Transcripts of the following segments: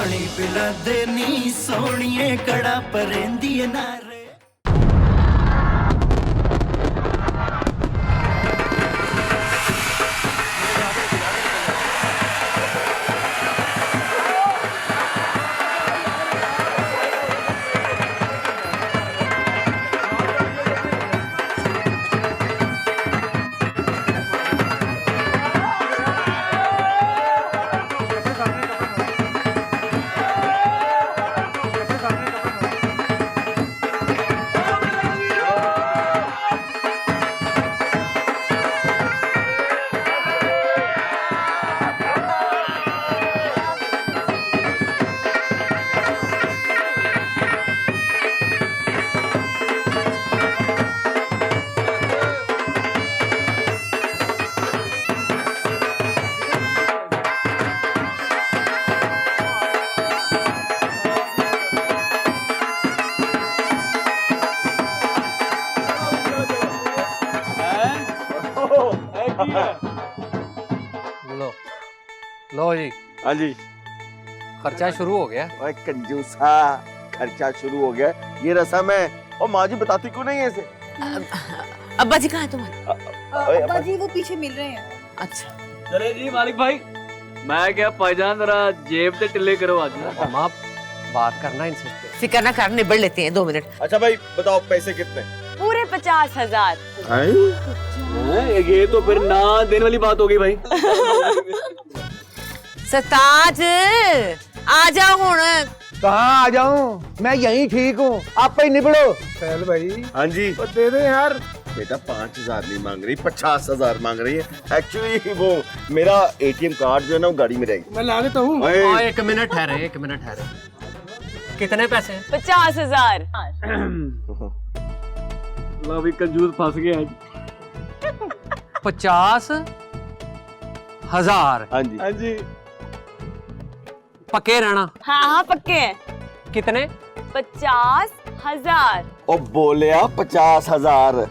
पानी पिला दे नी सोनिए कड़ा परेंदी नारे। लो लो जी। हाँ जी। खर्चा शुरू हो गया। ओए कंजूसा, खर्चा शुरू हो गया। ये रस्म है। और माँ जी बताती क्यों नहीं है इसे? अब्बा जी कहाँ है तुम्हारे? अब्बा जी वो पीछे मिल रहे हैं। अच्छा चले जी मालिक भाई, मैं क्या भाईजान जरा जेब से टिल्ले करो आज। माँ बात करना इनसे। फिक्र ना कर, निबड़ लेते हैं 2 मिनट। अच्छा भाई बताओ पैसे कितने? पूरे 50,000। ये तो फिर ना देने वाली बात हो गई भाई। सरताज आ जाओ हुण। कहाँ आ जाऊं? मैं यहीं ठीक हूँ, आप ही निबड़ो। पहल भाई। हाँ जी। तो दे दे यार। बेटा 5,000 नहीं मांग रही, 50,000 मांग रही है। एक्चुअली वो मेरा ATM कार्ड जो है ना वो गाड़ी में रहेगी। मैं ला देता हूँ। एक मिनट ठहरे, एक मिनट ठहरे। कितने पैसे? 50,000। अभी कंजूस फंस गया है। 50,000। हाँ जी। हाँ जी। पक्के रहना। हाँ हाँ पक्के हैं। कितने? 50,000। और बोले 50,000।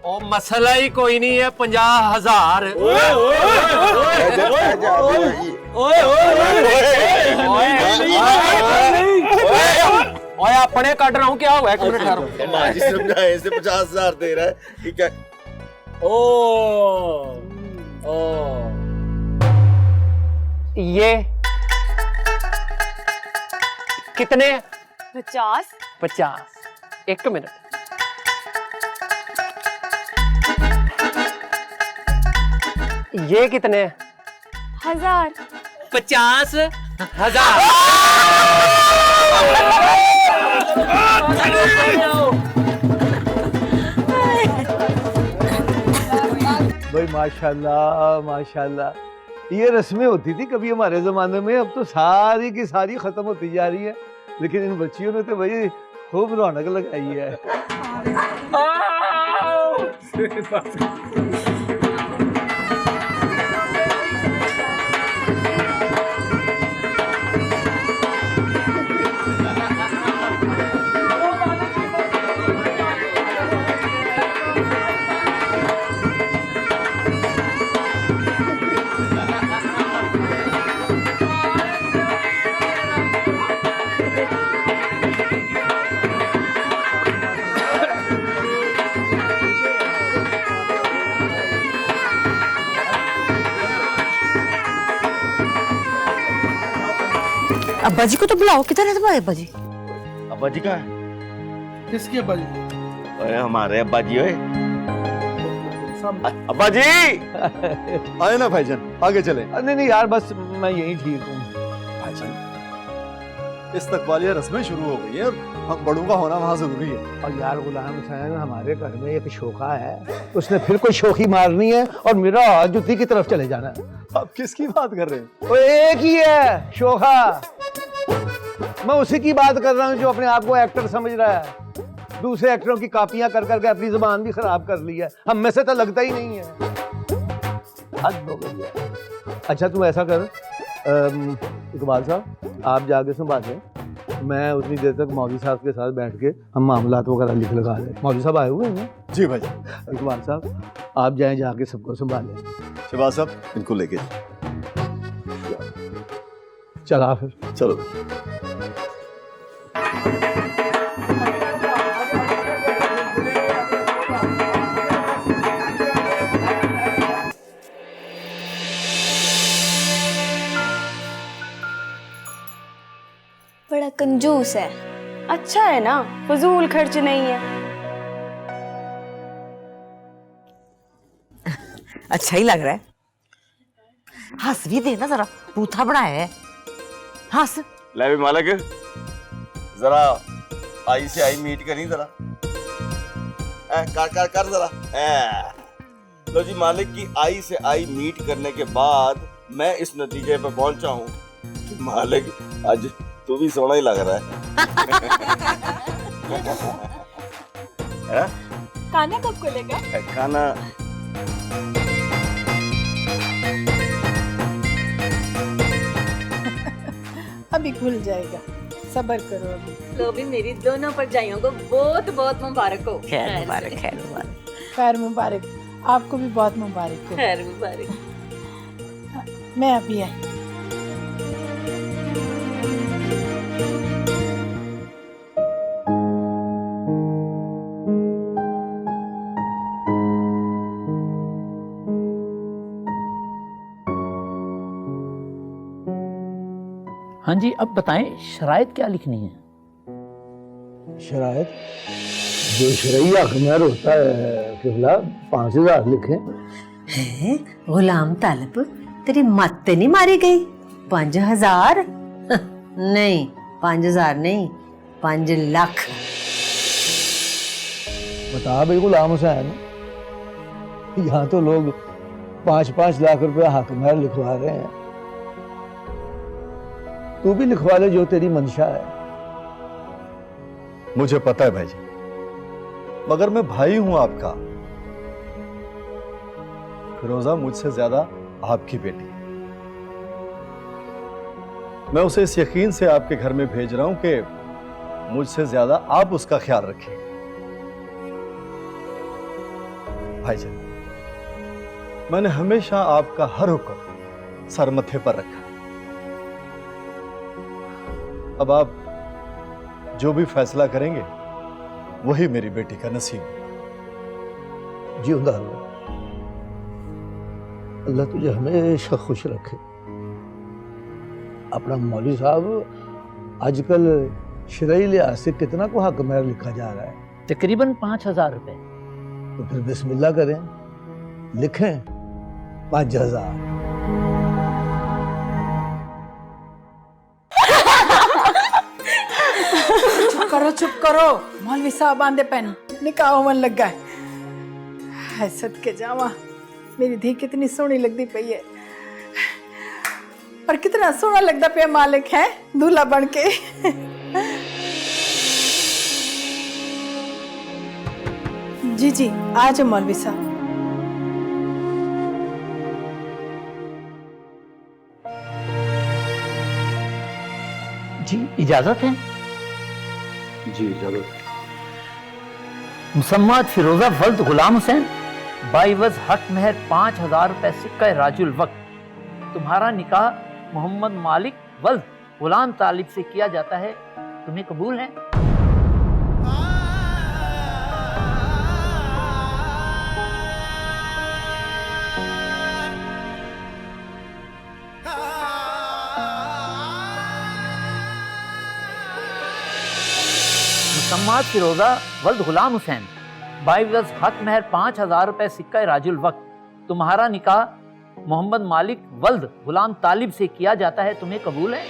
ओ मसला ही कोई नहीं है। 50,000। ओए अपने काट रहा हूँ, क्या हुआ? एक मिनट ठहरो। माँ जी समझाए इसे 50,000 दे रहा है, ठीक है। ये कितने? 50। 50। एक मिनट। ये कितने? 1000। 50,000। भाई माशाल्लाह माशाल्लाह। ये रस्में होती थी कभी हमारे जमाने में, अब तो सारी की सारी खत्म होती जा रही है। लेकिन इन बच्चियों ने तो भाई खूब रौनक लगाई है। अब्बा जी को तो बुलाओ। किधर है तुम्हारे अब्बा जी? अब्बा जी कहाँ है? किसके अब्बा जी? ओए हमारे अब्बा जी। ओए अब्बा जी। आए ना भाईजान, आगे चले। नहीं नहीं यार, बस मैं यहीं ठीक हूँ। भाईजान इस्तकबालिया रस्में शुरू हो गई है और हम बड़ों का होना वहाँ जरूरी है। और यार गुलाम हुसैन, हमारे घर में एक शोखा है, उसने फिर कोई शोखी मारनी है और मेरा हाथ जुत्ती की तरफ चले जाना है। आप किसकी बात कर रहे हैं? वो एक ही है शोखा। मैं उसी की बात कर रहा हूँ जो अपने आप को एक्टर समझ रहा है। दूसरे एक्टरों की कॉपियां कर करके अपनी जुबान भी खराब कर ली है। हम में से तो लगता ही नहीं है। हद हो गई है। अच्छा तुम ऐसा कर, इकबाल साहब आप जाके संभालें, मैं उतनी देर तक मौलवी साहब के साथ बैठ के हम मामलात वगैरह लिख लगा लें। मौलवी साहब आए हुए हैं? जी भाई। इकबाल साहब आप जाएं, जाके सबको संभालें। शहबाज साहब इनको लेके चला फिर। चलो बड़ा कंजूस है। अच्छा है ना, फजूल खर्च नहीं है। अच्छा ही लग रहा है। हंस भी देना जरा, बूथा बनाया है। हंस। ले भी मालिक, जरा आई से आई मीट करी जरा। कर कर कर जरा। लो जी, मालिक की आई से आई मीट करने के बाद मैं इस नतीजे पर पहुंचा हूँ कि मालिक आज तू भी सोना ही लग रहा है। खाना कब खुलेगा? खाना अभी खुल जाएगा, सब्र करो अभी। तो भी मेरी दोनों परजाइयों को बहुत बहुत मुबारक हो। खैर मुबारक, खैर मुबारक। खैर मुबारक, आपको भी बहुत मुबारक हो। खैर मुबारक। मैं अभी आई। हाँ जी, अब बताएं शराइत क्या लिखनी है? शरायत जो शरई हकमर होता है किबला 5000 लिखे। हैं? गुलाम तालब, तेरी मत ते नहीं मारी गई? 5000? नहीं, 5000 नहीं, 5 लाख। बता भाई गुलाम हुसैन, यहाँ तो लोग 5-5 लाख रुपया हकमर लिखवा रहे हैं। तू भी लिखवा ले जो तेरी मंशा है। मुझे पता है भाई जी, मगर मैं भाई हूं आपका। फिरोजा मुझसे ज्यादा आपकी बेटी है। मैं उसे इस यकीन से आपके घर में भेज रहा हूं कि मुझसे ज्यादा आप उसका ख्याल रखें। भाईजान, मैंने हमेशा आपका हर हुक्म सर मत्थे पर रखा। अब आप जो भी फैसला करेंगे वही मेरी बेटी का नसीब है। जिंदा रहो, अल्लाह तुझे हमेशा खुश रखे। अपना मौलवी साहब, आजकल शरई लिहाज से कितना को हक महर लिखा जा रहा है? तकरीबन 5000 रुपए। तो फिर बिस्मिल्लाह करें, लिखें 5000। चुप करो, मौलवी साहब आंदे पैन निकाह होवन लगा है। हाय सदके जावा, मेरी धी कितनी सोहनी लगती पई है, और कितना सोहना लगता पे मालिक है दूल्हा बन के। जी जी, आ जाओ मौलवी साहब। जी इजाजत है? जी इजाजत। मुसम्मत फिरोजा वल्द गुलाम हुसैन, बाइवज हक महर 5000 रुपए सिक्का राजुल वक्त। तुम्हारा निकाह मोहम्मद मालिक वल्द गुलाम तालिब से किया जाता है, तुम्हें कबूल है? मुसम्मत फिरोजा वल्द गुलाम हुसैन, बाइवज हक महर 5000 रुपए सिक्का राजुल वक्त। तुम्हारा निकाह मोहम्मद मालिक वल्द गुलाम तालिब से किया जाता है, तुम्हें कबूल है?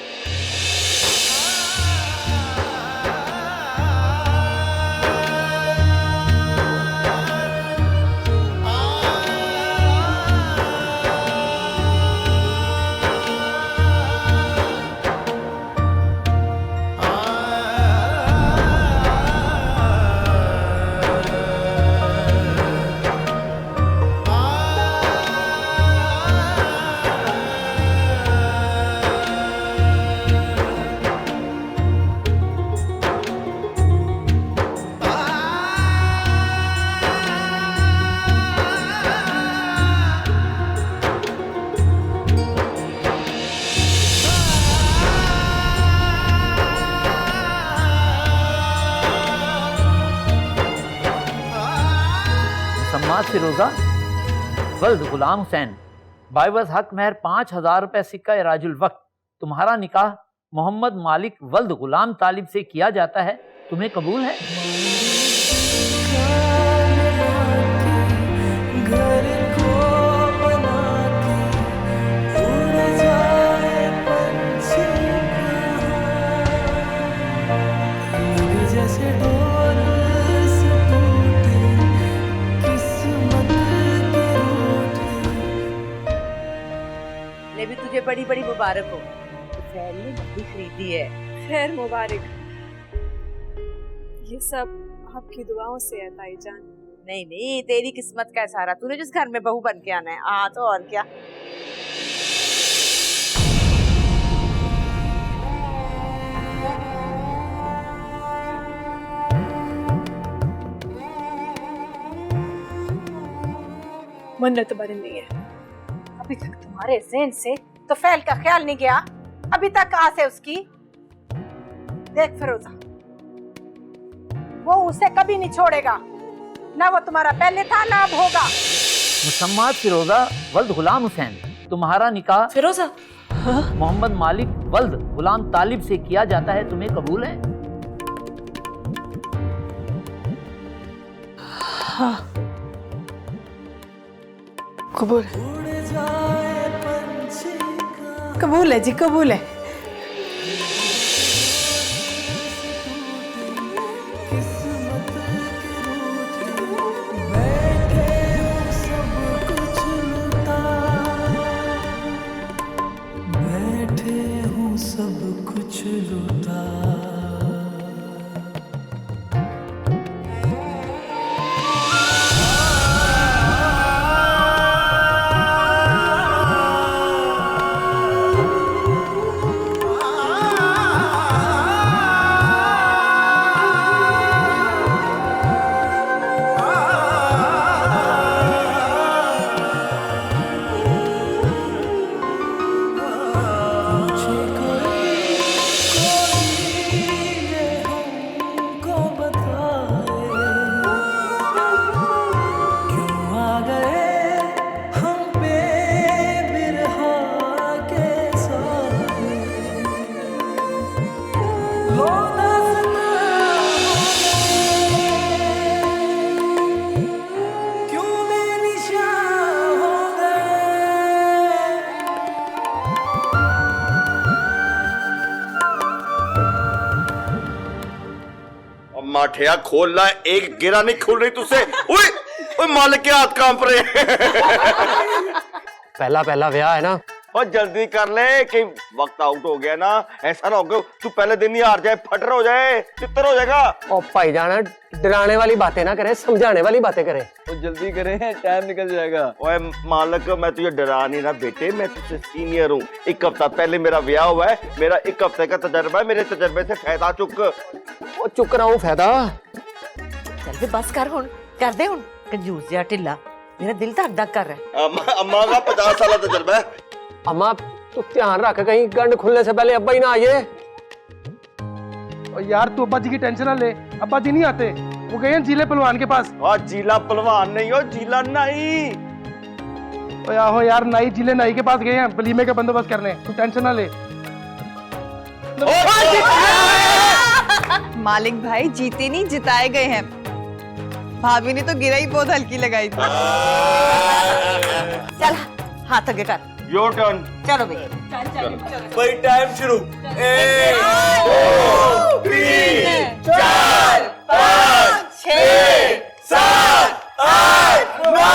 मुसम्मात फिरोजा वल्द गुलाम हुसैन बाइवज हक महर 5,000 रुपए सिक्का राजुल वक्त तुम्हारा निकाह मोहम्मद मालिक वल्द गुलाम तालिब से किया जाता है, तुम्हें कबूल है? ले भी तुझे बड़ी बड़ी मुबारक हो, फैल ने नदी खरीदी है। खैर मुबारक। ये सब आपकी दुआओं से है ताई जान। नहीं नहीं, तेरी किस्मत का है सारा, तूने जिस घर में बहू बन के आना है। हाँ तो और क्या। मन्नत बनी नहीं है। अभी तक तुम्हारे ज़हन से तो फैल का ख्याल नहीं गया, अभी तक आस है उसकी। देख फिरोजा, वो उसे कभी नहीं छोड़ेगा, ना वो तुम्हारा पहले था ना अब होगा। मुसम्मात फिरोजा वल्द गुलाम हुसैन तुम्हारा निकाह फिरोजा मोहम्मद मालिक वल्द गुलाम तालिब से किया जाता है, तुम्हें कबूल है? हाँ कबूल। कबूल है जी, कबूल है। माठिया खोलना, एक गिरा नहीं खुल रही तुझसे। ओए ओए मालिक के हाथ कांप रहे। पहला पहला ब्याह है ना, और जल्दी कर ले कि वक्त आउट हो गया ना। ऐसा ना हो गया तू पहले दिन ही हार जाए, फटर हो जाए, चित्तर हो जाएगा। और भाईजान डराने वाली बातें ना करे, समझाने वाली बातें करे। तो जल्दी करें, टाइम निकल जाएगा। ओए मालिक, मैं तुझे डरा नहीं रहा बेटे, मैं तुझसे सीनियर हूँ। 1 हफ्ता पहले मेरा ब्याह हुआ है, मेरा 1 हफ्ते का तजर्बा है, मेरे तजर्बे से फायदा चुक। ओ चुक रहा हूँ फायदा। चल भी बस कर हुन, कर दे हुन, कंजूस जा ढिल्ला, मेरा दिल धक धक कर रहा है। अम्मा का 50 साल तजर्बा है। अम्मा तू ध्यान रख, कहीं गंड खुलने से पहले अब्बा ही ना आए। और यार तू अब्बा जी की टेंशन ना ले, अब्बा जी नहीं आते, वो गए हैं जीले पहलवान के पास। और जीला पहलवान नहीं हो, जीला नाई। तो हो यार, नाई जिले नाई के पास गए हैं वलीमे का बंदोबस्त करने, तू टेंशन ना ले। मालिक भाई जीते नहीं जिताए गए हैं। भाभी ने तो गिरा ही बहुत हल्की लगाई थी। चल हाथ आगे कर। Your turn. चलो भाई भाई टाइम शुरू। 1 2 3 4 5 6 7 8 9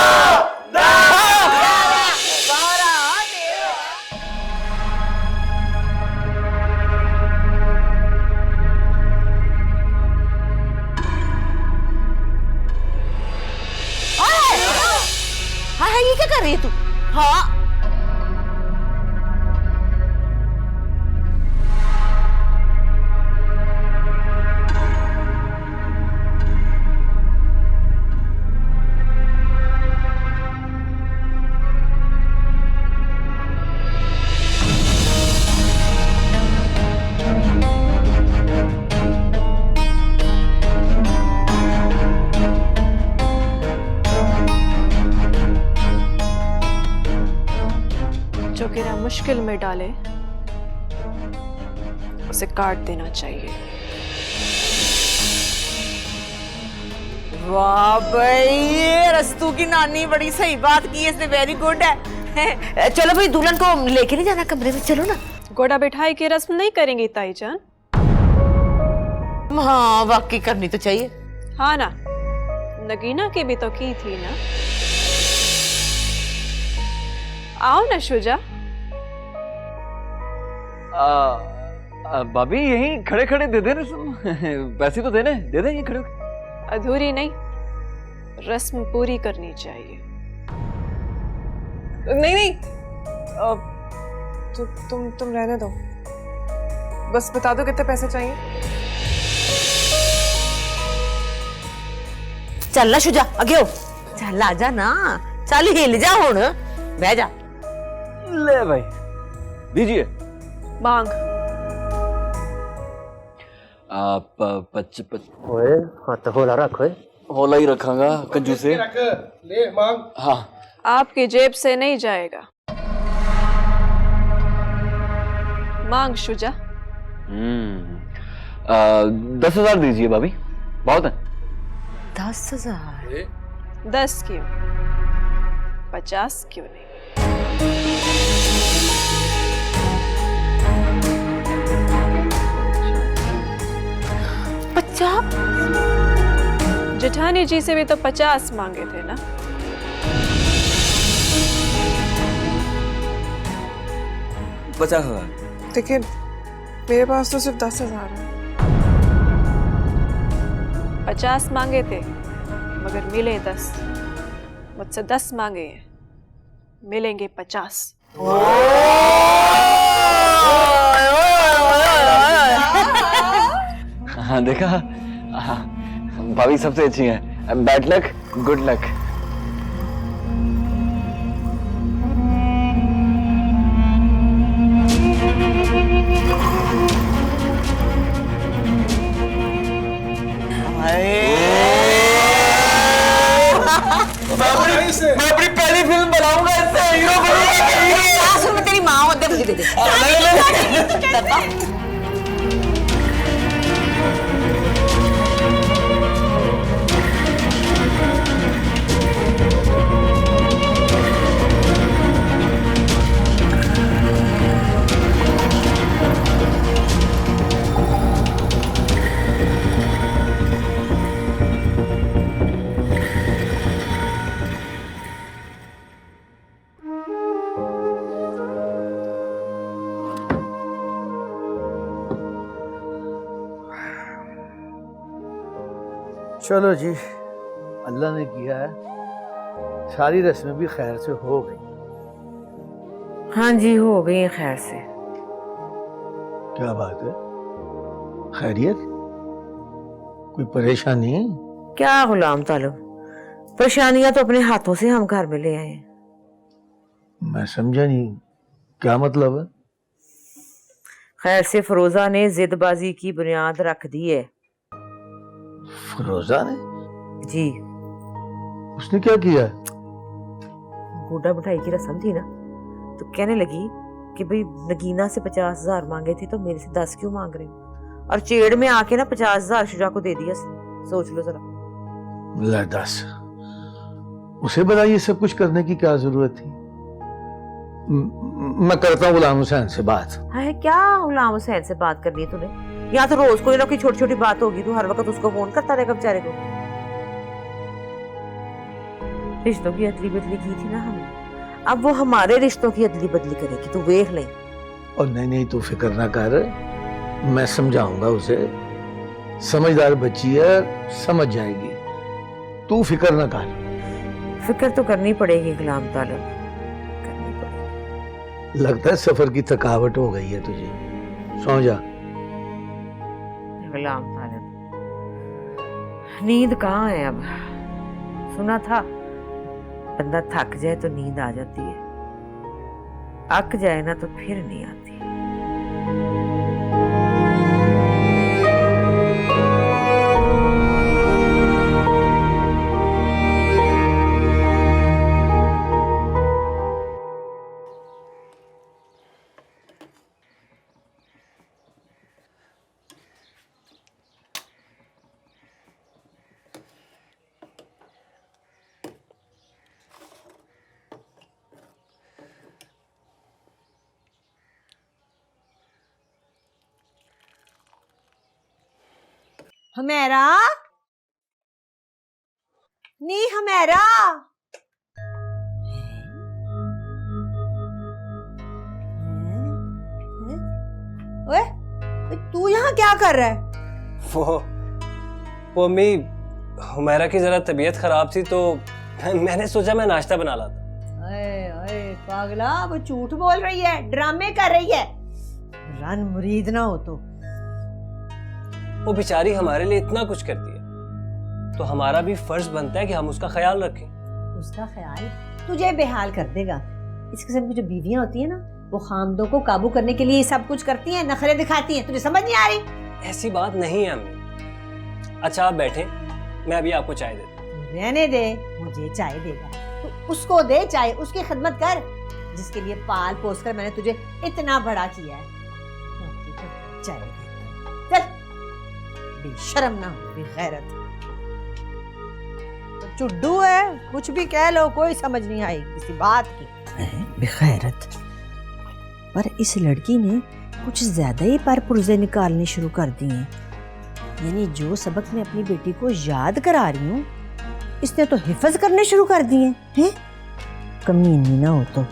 हाँ ये क्या कर रही है तू? हाँ जो गिरा मुश्किल में डाले उसे काट देना चाहिए। वाह भाई, ये रस्तू की नानी बड़ी सही बात की है, इसने वेरी गुड है। चलो भाई, दुल्हन को लेके नहीं जाना कमरे में, चलो ना। घोड़ा बिठाई की रस्म नहीं करेंगी ताई जान? हाँ वाकई करनी तो चाहिए। हाँ ना, नगीना की भी तो की थी ना। आओ ना शुजा। भाभी यहीं खड़े खड़े दे दे पैसे तो देने दे दे, यहीं खड़े। अधूरी नहीं, रस्म पूरी करनी चाहिए। नहीं नहीं, तुम रहने दो, बस बता दो कितने पैसे चाहिए। चल ना शुजा, आगे हो। चल आजा ना, चल हिल जा हुन, बह जा। ले भाई, दीजिए। मांग। आप ओए हाथ होला रख, ओए होला ही रखांगा कंजू से। ले मांग। हाँ, आपकी जेब से नहीं जाएगा, मांग शुजा। 10,000 दीजिए भाभी, बहुत है। 10,000? 10 क्यों, 50 क्यों नहीं? जेठानी जी से भी तो 50 मांगे थे ना। देखिए, मेरे पास तो सिर्फ 10,000 है। 50 मांगे थे मगर मिले 10। मुझसे 10 मांगे हैं, मिलेंगे 50। हाँ देखा, भाभी सबसे अच्छी हैं। Bad luck, good luck. मैं अपनी पहली फिल्म बनाऊंगा, इससे हीरो बनूंगा। सुन, मैं तेरी माँ हूं, दे मुझे, दे दे। चलो जी, अल्लाह ने किया है, सारी रस्में भी खैर से हो गई। हाँ जी, हो गई है खैर से। क्या बात है, खैरियत? कोई परेशानी? क्या गुलाम तालब, परेशानियां तो अपने हाथों से हम घर में ले आए हैं। मैं समझा नहीं, क्या मतलब है? खैर से फरोजा ने जिदबाजी की बुनियाद रख दी है। फरोजा ने? जी। उसने क्या किया? गोड़ा मिठाई की रस्म थी ना, तो कहने लगी कि भाई नगीना से 50,000 मांगे थे तो मेरे से 10 क्यों मांग रहे हो, और चेड़ में आके ना 50,000 शुजा को दे दिया। सोच लो जरा। ले 10, उसे बता ये सब कुछ करने की क्या जरूरत थी? मैं करता हूँ गुलाम हुसैन से बात। है क्या गुलाम हुसैन से बात करनी है तूने? यहाँ तो रोज कोई ना कोई छोटी छोटी बात होगी, तू हर वक्त उसको फोन करता रहेगा बेचारे को। रिश्तों की अदली बदली की थी ना हमने, अब वो हमारे रिश्तों की अदली बदली करेगी, तू देख ले। और नहीं, तू फिक्र ना कर, मैं समझाऊंगा उसे, समझदार बच्ची है, समझ जाएगी, तू फिक्र ना कर। फिक्र तो करनी पड़ेगी गुलाम तालब, करनी पड़ेगी। लगता है सफर की थकावट हो गई है तुझे, सो जा। गुलाम तालब, नींद कहाँ है अब? सुना था बंदा थक जाए तो नींद आ जाती है, अक जाए ना तो फिर नहीं आती। हमेरा नी हमेरा ओए तू यहाँ क्या कर रहा है? वो अम्मी, हुमैरा की जरा तबीयत खराब थी तो मैंने सोचा मैं नाश्ता बना लाता। अरे अरे पागला, वो झूठ बोल रही है, ड्रामे कर रही है। रन मुरीद ना हो तो। वो बेचारी हमारे लिए इतना कुछ करती है तो हमारा भी फर्ज बनता है कि हम उसका ख्याल रखें। उसका ख्याल तुझे बेहाल कर देगा। इस किस्म की जो बीवियां होती है ना, वो खामदों को काबू करने के लिए सब कुछ करती हैं, नखरे दिखाती हैं। तुझे समझ नहीं आ रही? ऐसी बात नहीं है अम्मी। अच्छा आप बैठे, मैं अभी आपको चाय देता हूं। रहने दे, मुझे चाय देगा तो उसको दे चाय, उसकी खिदमत कर जिसके लिए पाल पोस कर मैंने तुझे इतना बड़ा किया है। चाय देता, चल। बेशर्म ना हो, बेगैरत। तो चुड्डू है, कुछ भी कह लो, कोई समझ नहीं आई किसी बात की। बेगैरत। पर इस लड़की ने कुछ ज्यादा ही पर पुर्जे निकालने शुरू कर दिए हैं। यानी जो सबक मैं अपनी बेटी को याद करा रही हूँ, इसने तो हिफज करने शुरू कर दिए हैं। कमीनी ना हो तो।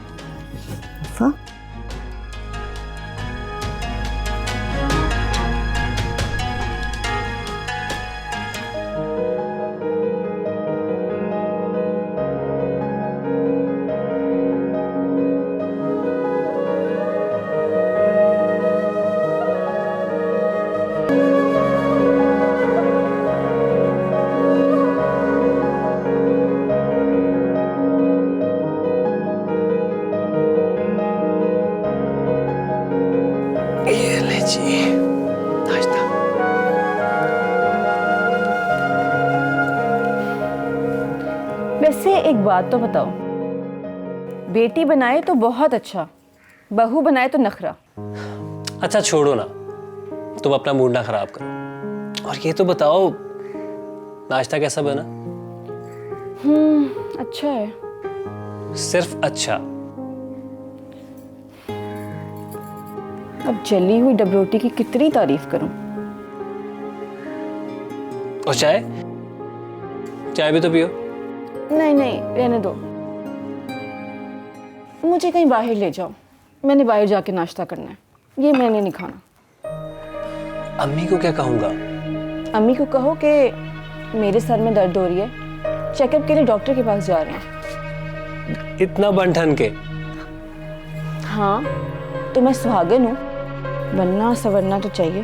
वैसे एक बात तो बताओ, बेटी बनाए तो बहुत अच्छा, बहू बनाए तो नखरा। अच्छा छोड़ो ना, तुम अपना मूड ना खराब करो। और ये तो बताओ नाश्ता कैसा बना? अच्छा है। सिर्फ अच्छा? अब जली हुई डबरोटी की कितनी तारीफ करूं। और चाय? चाय भी तो पियो। नहीं नहीं, रहने दो। मुझे कहीं बाहर ले जाओ, मैंने बाहर जाके नाश्ता करना है, ये मैंने नहीं खाना। अम्मी को क्या कहूँगा? अम्मी को कहो कि मेरे सर में दर्द हो रही है, चेकअप के लिए डॉक्टर के पास जा रहे हैं। इतना बन-ठन के? हाँ, तो मैं सुहागन हूँ, बनना संवरना तो चाहिए।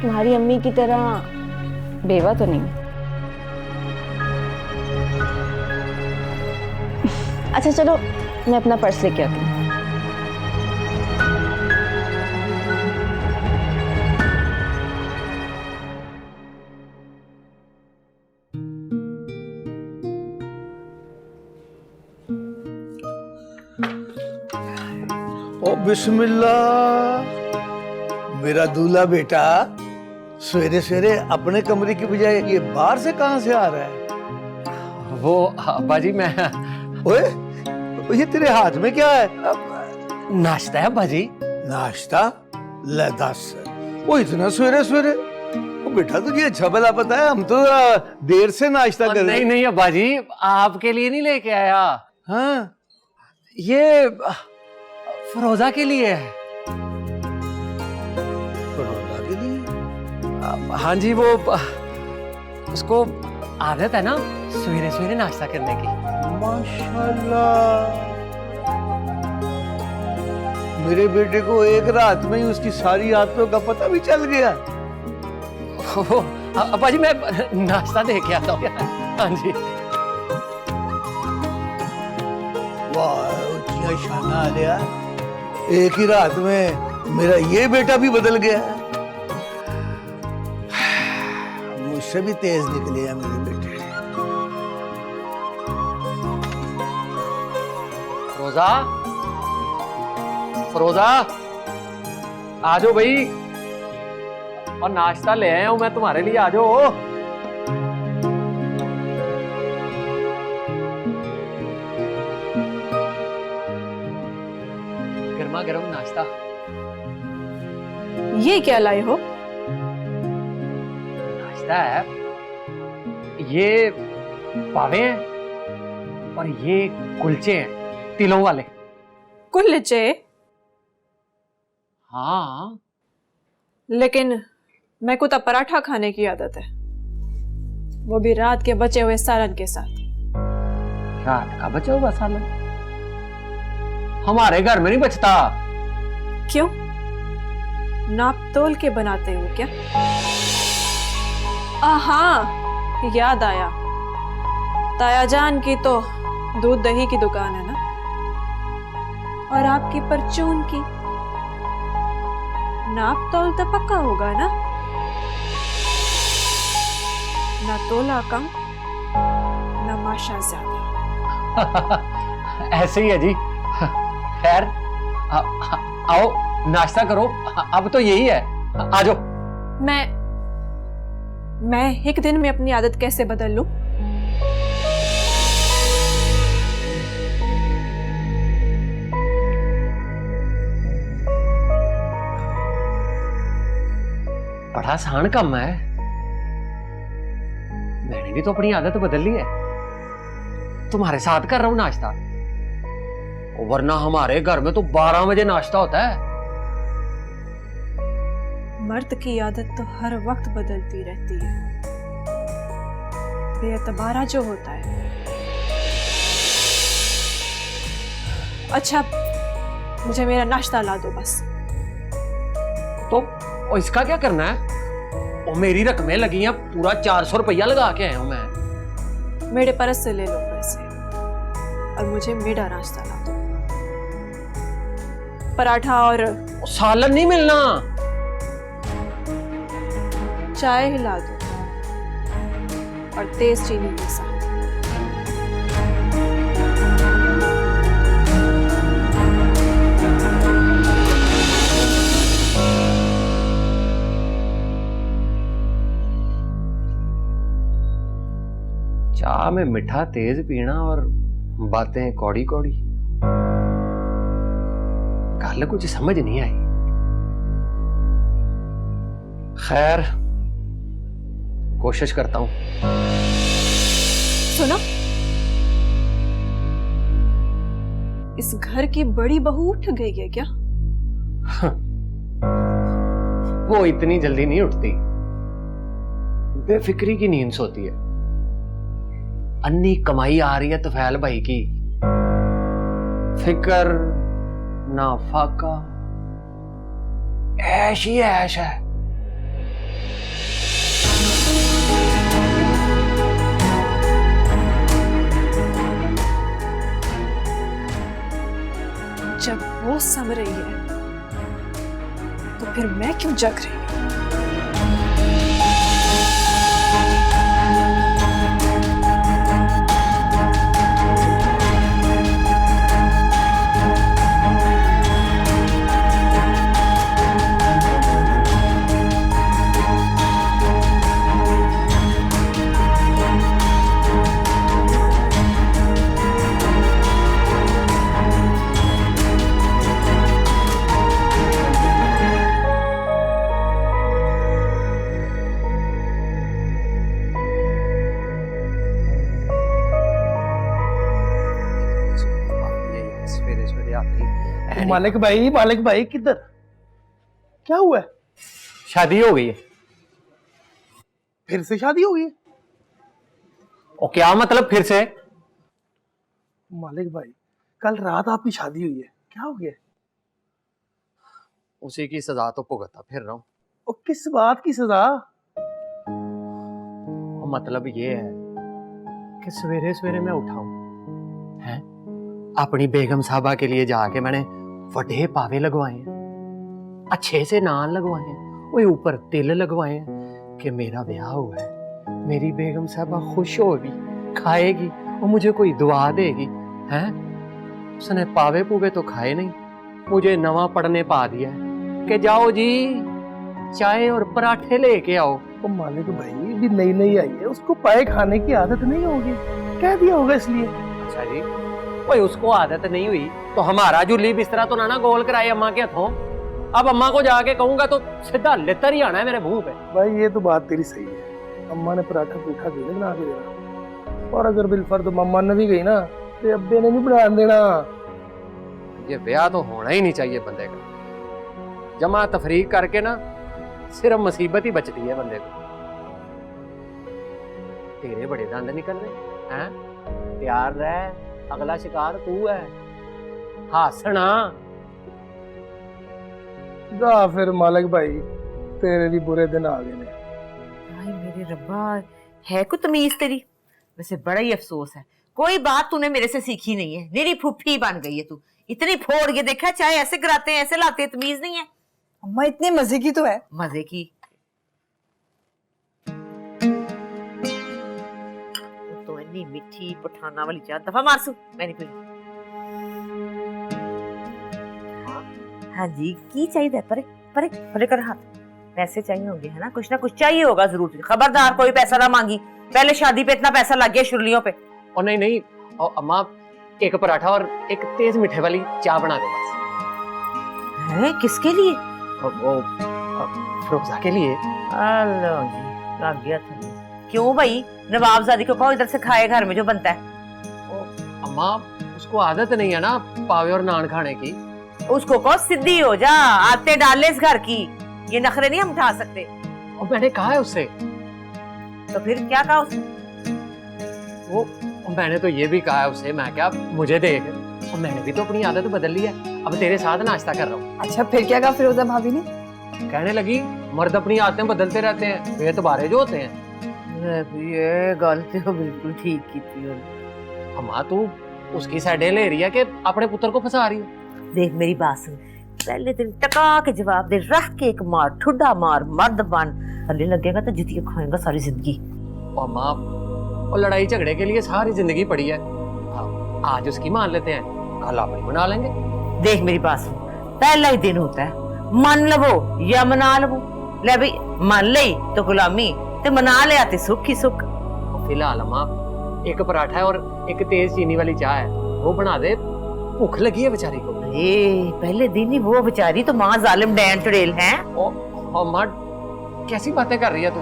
तुम्हारी अम्मी की तरह बेवा तो नहीं। अच्छा चलो, मैं अपना पर्स लेके आती हूँ। ओ बिस्मिल्लाह, मेरा दूल्हा बेटा सवेरे सवेरे अपने कमरे की बजाय ये बाहर से कहां से आ रहा है? वो अब्बा जी, मैं ओए, ये तेरे हाथ में क्या है? नाश्ता है अब्बा जी। नाश्ता? ले दस, वो इतना सवेरे सवेरे? ओ बेटा तुझे अच्छा भला पता है, हम तो देर से नाश्ता कर रहे। नहीं नहीं अब्बा जी, आपके लिए नहीं लेके आया। हाँ, ये फरोजा के लिए है। फरोजा के लिए? हाँ जी, वो उसको आदत है ना सवेरे सवेरे नाश्ता करने की। माशाल्लाह, मेरे बेटे को एक रात में ही उसकी सारी आदतों का पता भी चल गया। अब्बा जी, मैं नाश्ता दे के आता हूँ। हाँ जी। वाह, ऊंचियां शाना आ गया। एक ही रात में मेरा ये बेटा भी बदल गया। मुझसे भी तेज निकले हैं मेरे बेटे। फरोजा, फरोजा, आ जाओ भाई, और नाश्ता ले आया हूं मैं तुम्हारे लिए, आ जाओ। गर्मा गर्म नाश्ता। ये क्या लाए हो? नाश्ता लगता है ये पावे हैं और ये कुलचे हैं तिलों वाले। कुलचे? हाँ, लेकिन मैं को तो पराठा खाने की आदत है, वो भी रात के बचे हुए सालन के साथ। रात का बचा हुआ सालन हमारे घर में नहीं बचता। क्यों? नाप तोल के बनाते हो क्या? हाँ, याद आया, ताया जान की तो दूध दही की दुकान है ना, और आपकी परचून की। नाप तोल तो पक्का होगा ना? ना तोला कम ना माशा ज्यादा। ऐसे ही है जी। खैर आओ नाश्ता करो, अब तो यही है, आ जाओ। मैं एक दिन में अपनी आदत कैसे बदल लूं? बड़ा आसान काम है, मैंने भी तो अपनी आदत बदल ली है, तुम्हारे साथ कर रहा हूं नाश्ता, वरना हमारे घर में तो 12 बजे नाश्ता होता है। मर्द की आदत तो हर वक्त बदलती रहती है, बेएतबारा जो होता है। अच्छा, मुझे मेरा नाश्ता ला दो बस। तो और इसका क्या करना है? और मेरी रकमें लगी हैं, पूरा 400 रुपया लगा के आया हूं मैं। मेरे परस से ले लो पैसे और मुझे मेरा नाश्ता ला दो। पराठा और सालन नहीं मिलना, चाय हिला दो और तेज चीनी के साथ। चाह में मीठा तेज पीना और बातें कौड़ी कौड़ी, गल कुछ समझ नहीं आई। खैर कोशिश करता हूं। सुनो, इस घर की बड़ी बहू उठ गई है क्या? वो इतनी जल्दी नहीं उठती, बेफिक्री की नींद सोती है। अन्नी कमाई आ रही है तुफैल भाई की, फिक्र ना फाका, ऐश ही ऐश है। जब वो सम रही है तो फिर मैं क्यों जग रही हूं? मालिक भाई किधर, क्या हुआ है? शादी हो गई है। फिर से शादी हो गई है? और क्या मतलब फिर से? मालिक भाई, कल रात आपकी शादी हुई है, क्या हो गया? उसी की सजा तो भुगता फिर रहा हूं। और किस बात की सजा? मतलब ये है कि सवेरे सवेरे मैं उठाऊं हैं, अपनी बेगम साहबा के लिए जाके मैंने वड्डे पावे लगवाए हैं, अच्छे से नान लगवाए हैं, वो ऊपर तिल लगवाए हैं कि मेरा ब्याह हुआ है, मेरी बेगम साहबा खुश होगी, खाएगी और मुझे कोई दुआ देगी। हैं, उसने पावे पूवे तो खाए नहीं, मुझे नवा पढ़ने पा दिया है कि जाओ जी चाय और पराठे लेके आओ। तो मालिक भाई भी नई नई आई है, उसको पाए खाने की आदत नहीं होगी, कह दिया होगा इसलिए। अच्छा जी, कोई उसको आदत नहीं हुई तो हमारा जुली बिस्तरा तो ना गोल कराए अम्मा के हाथों। अब अम्मा को जाके कहूंगा तो सीधा लेतर ही आना है मेरे मुंह पे। भाई ये तो बात तेरी सही है, अम्मा ने पराठा पूठा दे बना के देना, और अगर बिलफर्द मम्मा ने भी गई ना तो अब्बे ने नहीं बना देना। ये ब्याह तो होना ही नहीं चाहिए बंदे का। जमा तफरीक करके ना सिर्फ मुसीबत ही बचती है बंदे को। तेरे बड़े दंद निकल रहे हैं। तैयार रह, अगला शिकार तू है। हासना जा फिर मालिक भाई, तेरे भी बुरे दिन आ गए ने। हाय मेरे रब्बा, है को तमीज तेरी। वैसे बड़ा ही अफसोस है, कोई बात तूने मेरे से सीखी नहीं है। मेरी फुफ्फी बन गई है तू। इतनी फोड़ के देखा, चाहे ऐसे कराते हैं ऐसे लाते हैं, तमीज नहीं है। अम्मा इतने मजे की तो है। मजे की तो इतनी मीठी पठाना वाली चाय दफा मारसू, मैं नहीं पीनी। हाँ जी, की चाहिए? परे परे परे कर हाथ। पैसे चाहिए होंगे है ना, कुछ ना कुछ चाहिए होगा जरूर। खबरदार कोई पैसा ना मांगी, पहले शादी पे इतना पैसा लग गया शुरलियों पे। और नहीं, और अम्मा एक पराठा और एक तेज मीठे वाली चाय बना दे बस। है किसके लिए? वो फिरोजा के लिए। लो जी, लग गया था। क्यों भाई, नवाबजादी को कहो इधर से खाए घर में जो बनता है। अम्मा उसको आदत नहीं है ना पावे और नान खाने की। उसको कहो सीधी हो जा, आते डाल ले इस घर की। ये नखरे नहीं हम उठा सकते। और मैंने कहा है उससे। तो फिर क्या कहा उसने? वो मैंने तो ये भी कहा है उससे, मैं क्या मुझे देख, और मैंने भी तो अपनी आदत बदल ली है। अब तेरे साथ नाश्ता कर रहा हूँ। अच्छा फिर क्या कहा फिरोजा भाभी ने? कहने लगी मर्द अपनी आदतें बदलते रहते हैं, वे तो बारे जो होते हैं। ये गलती तो बिल्कुल ठीक की थी। अम्मा तू उसकी साइडें ले रही है कि अपने पुत्र को फंसा रही है। देख मेरी बात सुन, पहले दिन टका के जवाब दे, रख के एक मार, ठुड्डा मार, मर्द बन। हल्ले लगेगा तो जुतियां खाएगा सारी जिंदगी। अम्मा और लड़ाई झगड़े के लिए सारी जिंदगी पड़ी है। आज उसकी मान लेते हैं, कल अपनी बना लेंगे। देख मेरी बात सुन, पहला ही दिन होता है, मन लवो या मना लवो। ले भाई मान ले तो गुलामी, ते मना ले आते सुख ही सुख। फिलहाल अम्मा एक पराठा है और एक तेज चीनी वाली चाय है, वो बना दे, भूख लगी है बेचारी को। पहले दिन ही वो बेचारी तो माँ जालिम डैन चुड़ैल है। अम्मा कैसी बातें कर रही है तू?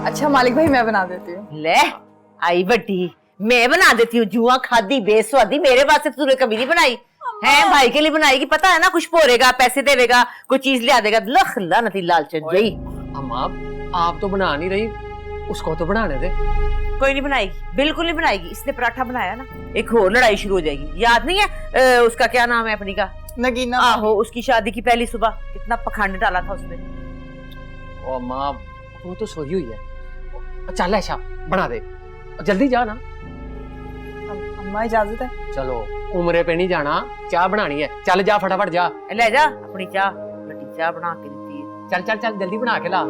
अच्छा मालिक भाई मैं बना देती हूँ। ले आई बटी, मैं बना देती हूँ। जुआ खादी बेस्वादी, मेरे वास्ते तूने कभी नहीं बनाई है। भाई के लिए बनाएगी, पता है ना, कुछ पोरेगा, पैसे देगा, कोई चीज लिया देगा। लख लानती लालचन जई। अम्मा आप तो बना नहीं रही, उसको तो बनाने दे। कोई नहीं बनाएगी, बिल्कुल नहीं बनाएगी। इसने पराठा बनाया ना, एक और लड़ाई शुरू हो जाएगी। याद नहीं है उसका क्या नाम है अपनी का? नगीना। आहो, उसकी शादी की पहली सुबह कितना पखंड डाला था उसने। ओ अम्मा वो तो सोई हुई है। चल ऐसा बना दे, जल्दी जा ना। अम्मा इजाजत है? चलो उम्रे पे नहीं जाना, चाय बनानी है। चल जा फटाफट जा। ले जा अपनी चाय, बटी चाय बना के देती है। चल चल चल जल्दी बना के ला।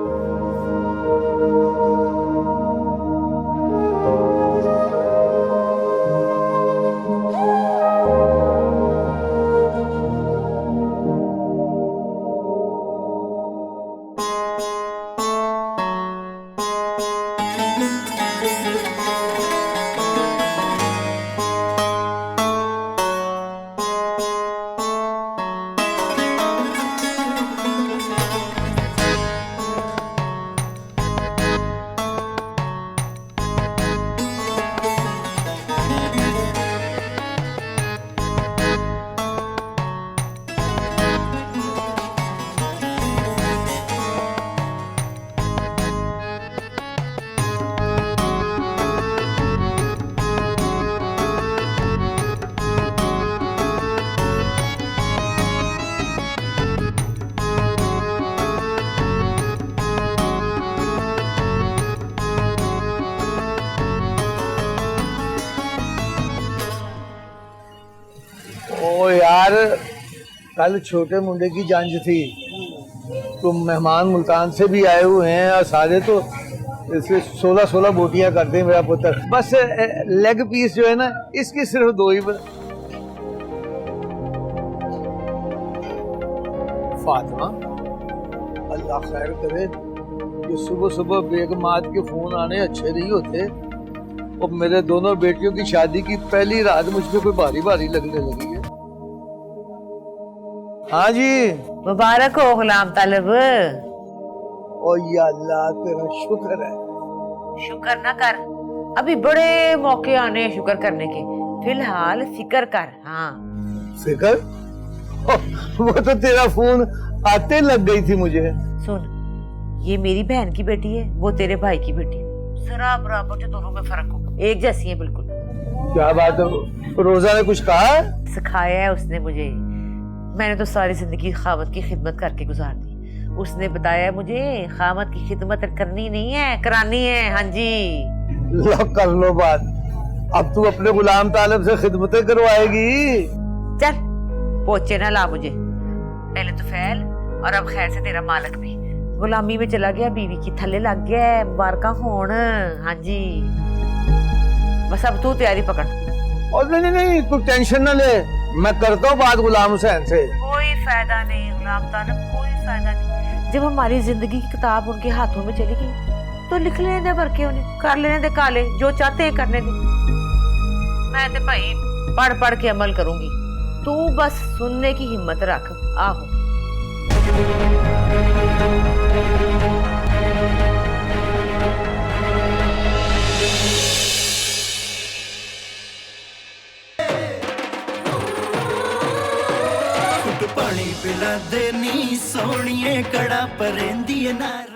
ओ यार, कल छोटे मुंडे की जांच थी, तो मेहमान मुल्तान से भी आए हुए हैं और सारे तो इसे 16-16 बोटियां करते हैं मेरा पुत्र। बस लेग पीस जो है ना, इसकी सिर्फ 2 ही। फातिमा अल्लाह खैर करे, ये सुबह सुबह बेगमात के फोन आने अच्छे नहीं होते। और मेरे दोनों बेटियों की शादी की पहली रात मुझ पे कोई भारी भारी लगने लगी है। हाँ जी, मुबारक हो गुलाम तालिब। ओ या अल्लाह तेरा शुक्र है, शुक्र ना कर, अभी बड़े मौके आने हैं शुक्र करने के। फिलहाल फिक्र कर। हाँ फिक्र? वो तो तेरा फोन आते लग गई थी मुझे। सुन, ये मेरी बहन की बेटी है, वो तेरे भाई की बेटी। जरा बराबर जो दोनों में फर्क हो, एक जैसी है बिल्कुल। क्या बात है? रोजा ने कुछ कहा? सिखाया है उसने मुझे। मैंने तो सारी जिंदगी खामत की खिदमत करके गुजार दी। उसने बताया मुझे खामत की खिदमत करनी नहीं है, करानी है। हाँ जी, लो कर लो बात। अब तू अपने गुलाम तालिब से खिदमतें करवाएगी? चल पोचे ना ला मुझे, पहले तो फैल और अब खैर से तेरा मालिक भी गुलामी में चला गया, बीवी की थल्ले लग गया। मुबारका होन। हाँ जी, बस अब तू तैयारी पकड़। और नहीं, तू टेंशन ना ले, मैं करता हूँ बात गुलाम हुसैन से। कोई फायदा नहीं गुलाम तालिब, कोई फायदा नहीं। जब हमारी जिंदगी की किताब उनके हाथों में चली गई तो लिख लेने दे भर के, उन्हें कर लेने दे काले, जो चाहते हैं करने दे। मैं तो भाई पढ़ पढ़ के अमल करूंगी, तू बस सुनने की हिम्मत रख। आहो पानी पिला दे नी सोनिए कड़ा परेंदी नार।